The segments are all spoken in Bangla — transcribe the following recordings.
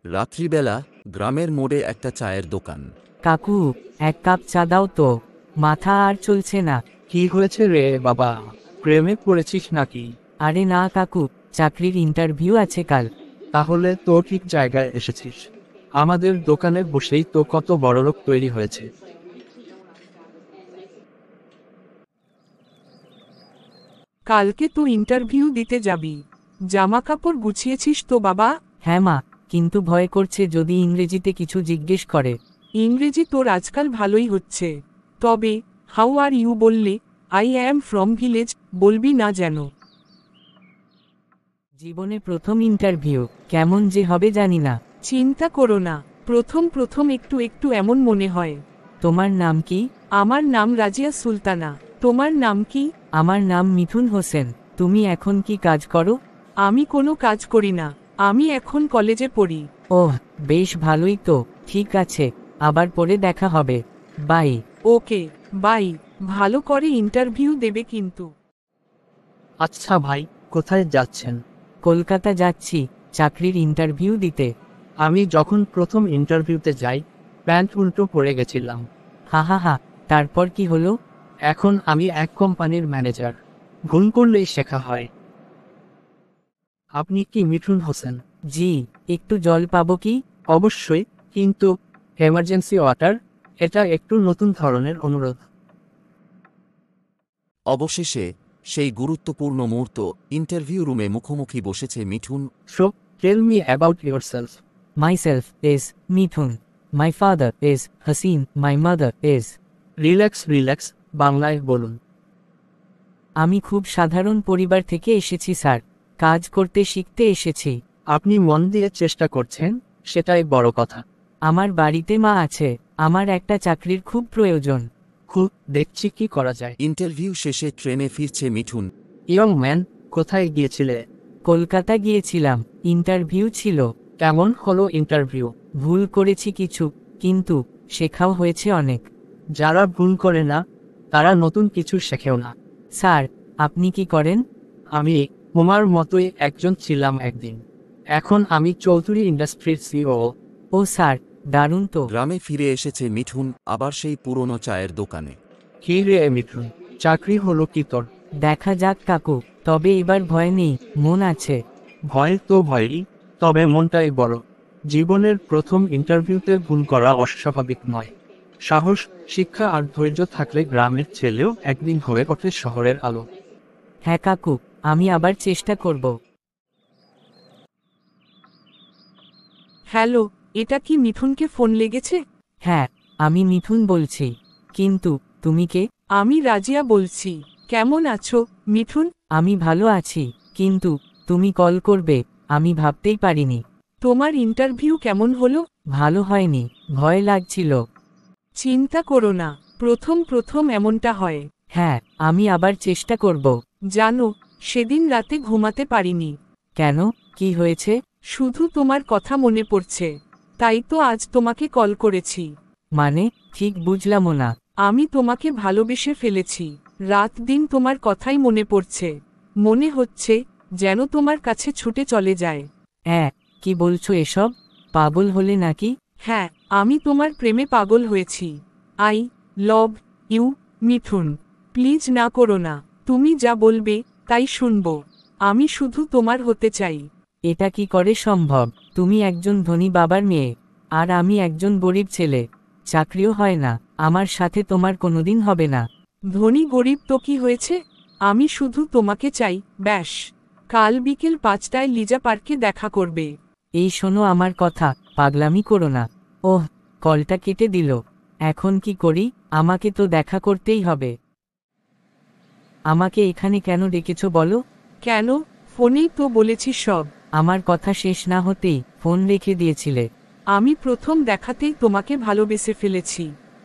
রাত্রিবেলা গ্রামের মোড়ে একটা চায়ের দোকান। কাকু, এক কাপ চা দাও তো, মাথা আর চলছে না। কি হয়েছে রে বাবা, প্রেমে পড়েছিস নাকি? আরে না কাকু, চাকরির ইন্টারভিউ আছে কাল। তাহলে তো ঠিক জায়গায় এসেছিস। আমাদের দোকানে বসেই তো কত বড়লোক তৈরি হয়েছে। কালকে তো ইন্টারভিউ দিতে যাবি, জামা কাপড় গুছিয়েছিস তো বাবা? হ্যাঁ মা, কিন্তু ভয় করছে যদি ইংরেজিতে কিছু জিজ্ঞেস করে। ইংরেজি তোর আজকাল ভালোই হচ্ছে, তবে হাউ আর ইউ বললে আই অ্যাম ফ্রম ভিলেজ বলবি না যেন। জীবনে প্রথম ইন্টারভিউ, কেমন যে হবে জানি না। চিন্তা করো না, প্রথম প্রথম একটু একটু এমন মনে হয়। তোমার নাম কি? আমার নাম রাজিয়া সুলতানা। তোমার নাম কি? আমার নাম মিঠুন হোসেন। তুমি এখন কি কাজ করো? আমি কোনো কাজ করি না, আমি এখন কলেজে পড়ি। ওহ, বেশ ভালোই তো। ঠিক আছে, আবার পরে দেখা হবে। বাই। Okay, bye. ভালো করে ইন্টারভিউ দেবে কিন্তু। আচ্ছা ভাই, কোথায় যাচ্ছেন? কলকাতা যাচ্ছি, চাকরির ইন্টারভিউ দিতে। আমি যখন প্রথম ইন্টারভিউতে যাই, প্যান্ট উল্টো পড়ে গেছিলাম। হা হা হা, তারপর কি হলো? এখন আমি এক কোম্পানির ম্যানেজার। ভুল করলেই শেখা হয়। আপনি কি মিঠুন হোসেন? জি। একটু জল পাবো কি? অবশ্যই, কিন্তু এমার্জেন্সি ওয়াটার। এটা একটু নতুন ধরনের অনুরোধ। অবশেষে সেই গুরুত্বপূর্ণ মুহূর্ত, ইন্টারভিউ রুমে মুখোমুখি বসেছে Mithun. So tell me about yourself. Myself is Mithun. My father is Hasin. My mother is. Relax relax, বাংলায় বলুন। আমি খুব সাধারণ পরিবার থেকে এসেছি স্যার, কাজ করতে শিখতে এসেছি। আপনি মন দিয়ে চেষ্টা করছেন, সেটাই বড় কথা। আমার বাড়িতে মা আছে, আমার একটা চাকরির খুব প্রয়োজন। খুব, দেখছি কি করা যায়। ইন্টারভিউ শেষে ট্রেনে ফিরছে মিঠুন। ইয়ং ম্যান, কোথায় গিয়েছিলে? কলকাতা গিয়েছিলাম, ইন্টারভিউ ছিল। কেমন হলো ইন্টারভিউ? ভুল করেছি কিছু, কিন্তু শেখাও হয়েছে অনেক। যারা ভুল করে না, তারা নতুন কিছু শেখেও না। স্যার, আপনি কি করেন? আমি তোমার মতোই একজন ছিলাম একদিন। এখন আমি চৌধুরী ইন্ডাস্ট্রির সিও। ও স্যার, দারুণ তো। গ্রামে ফিরে এসেছে মিঠুন, আবার সেই পুরনো চায়ের দোকানে। কি রে মিঠুন, চাকরি হলো কি তোর? দেখা যাক কাকু, তবে এবার ভয় নেই, মন আছে। ভয় তো ভয়ই, তবে মনটাই বড়। জীবনের প্রথম ইন্টারভিউতে ভুল করা অস্বাভাবিক নয়। সাহস, শিক্ষা আর ধৈর্য থাকলে গ্রামের ছেলেও একদিন হয়ে ওঠে শহরের আলো। হ্যাঁ কাকু, আমি আবার চেষ্টা করব। হ্যালো, এটা কি মিঠুনকে ফোন লেগেছে? হ্যাঁ, আমি মিঠুন বলছি। কিন্তু তুমি কে? আমি রাজিয়া বলছি। কেমন আছো মিঠুন? আমি ভালো আছি, কিন্তু তুমি কল করবে আমি ভাবতেই পারিনি। তোমার ইন্টারভিউ কেমন হলো? ভালো হয়নি, ভয় লাগছিল। চিন্তা করো না, প্রথম প্রথম এমনটা হয়। হ্যাঁ, আমি আবার চেষ্টা করব। জানো, সেদিন রাতে ঘুমাতে পারিনি। কেন, কি হয়েছে? শুধু তোমার কথা মনে পড়ছে, তাই তো আজ তোমাকে কল করেছি। মানে, ঠিক বুঝলামও না। আমি তোমাকে ভালোবেসে ফেলেছি। রাত দিন তোমার কথাই মনে পড়ছে। মনে হচ্ছে যেন তোমার কাছে ছুটে চলে যায়। কি বলছো এসব? পাগল হলে নাকি? হ্যাঁ, আমি তোমার প্রেমে পাগল হয়েছি। I love you Mithun. Please না করো না, তুমি যা বলবে তাই শুনব। আমি শুধু তোমার হতে চাই। এটা কি করে সম্ভব? তুমি একজন ধনী বাবার মেয়ে, আর আমি একজন গরিব ছেলে। চাকরিও হয় না, আমার সাথে তোমার কোনোদিন হবে না। ধনী গরিব তো কি হয়েছে, আমি শুধু তোমাকে চাই, ব্যাস। কাল বিকেল 5টায় লিজা পার্কে দেখা করবে। এই শোনো আমার কথা, পাগলামি করো না। ওহ, কলটা কেটে দিল। এখন কি করি? আমাকে তো দেখা করতেই হবে। আমাকে এখানে কেন ডেকেছো বলো? কেন, ফোনেই তো বলেছি সব। আমার কথা শেষ না হতেই ফোন রেখে দিয়েছিলে। আমি প্রথম দেখাতেই তোমাকে ভালোবেসে ফেলেছি।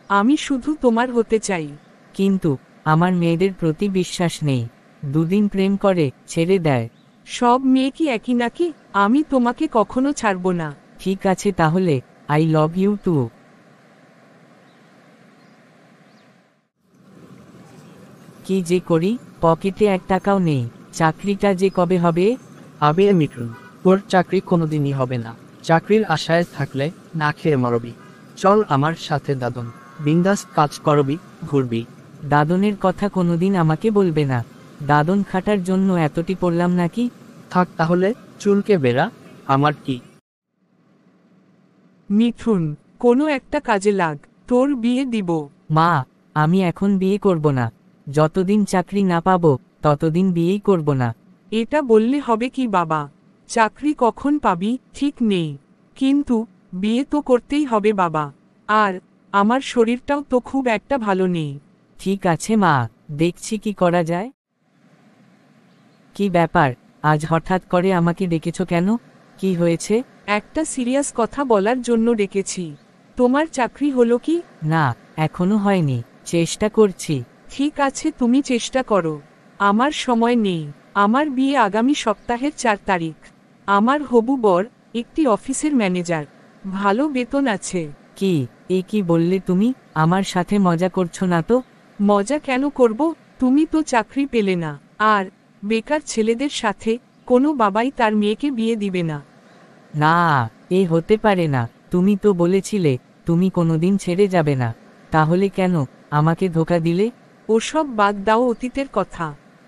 আমি শুধু তোমার হতে চাই। কিন্তু আমার মেয়েদের প্রতি বিশ্বাস নেই। দুদিন প্রেম করে ছেড়ে দেয়। সব মেয়ে কি একই নাকি? আমি তোমাকে কখনো ছাড়ব না। ঠিক আছে তাহলে, আই লাভ ইউ টু। কি যে করি, পকেটে 1 টাকাও নেই। চাকরিটা যে কবে হবে? আবে মিঠুন, তোর চাকরি কোনোদিনই হবে না। চাকরির আশায় থাকলে না খেয়ে মরবি। চল আমার সাথে দাদন, বিন্দাস কাজ করবি, ঘুরবি। দাদনের কথা কোনোদিন আমাকে বলবে না। দাদন খাটার জন্য এতটি পড়লাম নাকি? থাক তাহলে, চুলকে বেড়া, আমার কি। মিঠুন, কোনো একটা কাজে লাগ, তোর বিয়ে দিব। মা, আমি এখন বিয়ে করব না। যতদিন চাকরি না পাবো ততদিন বিয়েই করব না। এটা বললে হবে কি বাবা? চাকরি কখন পাবি ঠিক নেই, কিন্তু বিয়ে তো করতেই হবে বাবা। আর আমার শরীরটাও তো খুব একটা ভালো নেই। ঠিক আছে মা, দেখছি কি করা যায়। কি ব্যাপার, আজ হঠাৎ করে আমাকে ডেকেছো কেন? কি হয়েছে? একটা সিরিয়াস কথা বলার জন্য ডেকেছি। তোমার চাকরি হলো কি? না, এখনো হয়নি, চেষ্টা করছি। ঠিক আছে, তুমি চেষ্টা করো। আমার সময় নেই। আমার বিয়ে আগামী সপ্তাহের 4 তারিখ। আমার হবু বর একটি অফিসের ম্যানেজার, ভালো বেতন আছে। কি, এ কি বললে তুমি? আমার সাথে মজা করছো না তো? মজা কেন করব? তুমি তো চাকরি পেলে না, আর বেকার ছেলেদের সাথে কোনো বাবাই তার মেয়েকে বিয়ে দিবে না। না, এ হতে পারে না। তুমি তো বলেছিলে তুমি কোনোদিন ছেড়ে যাবে না, তাহলে কেন আমাকে ধোঁকা দিলে? ওসব বাদ দাও, অতীতের কথা।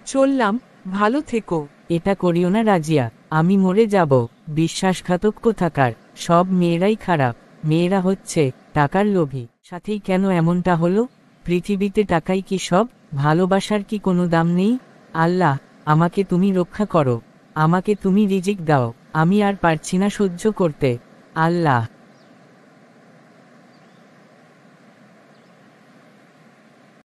চললাম, ভালো থেকো। এটা করিও না রাজিয়া, আমি মরে যাব। বিশ্বাসঘাতক কোথাকার। সব মেয়েরাই খারাপ। মেয়েরা হচ্ছে টাকার লোভী। সাথেই কেন এমনটা হলো? পৃথিবীতে টাকাই কি সব? ভালোবাসার কি কোনো দাম নেই? আল্লাহ, আমাকে তুমি রক্ষা করো। আমাকে তুমি রিজিক দাও। আমি আর পারছি না সহ্য করতে। আল্লাহ।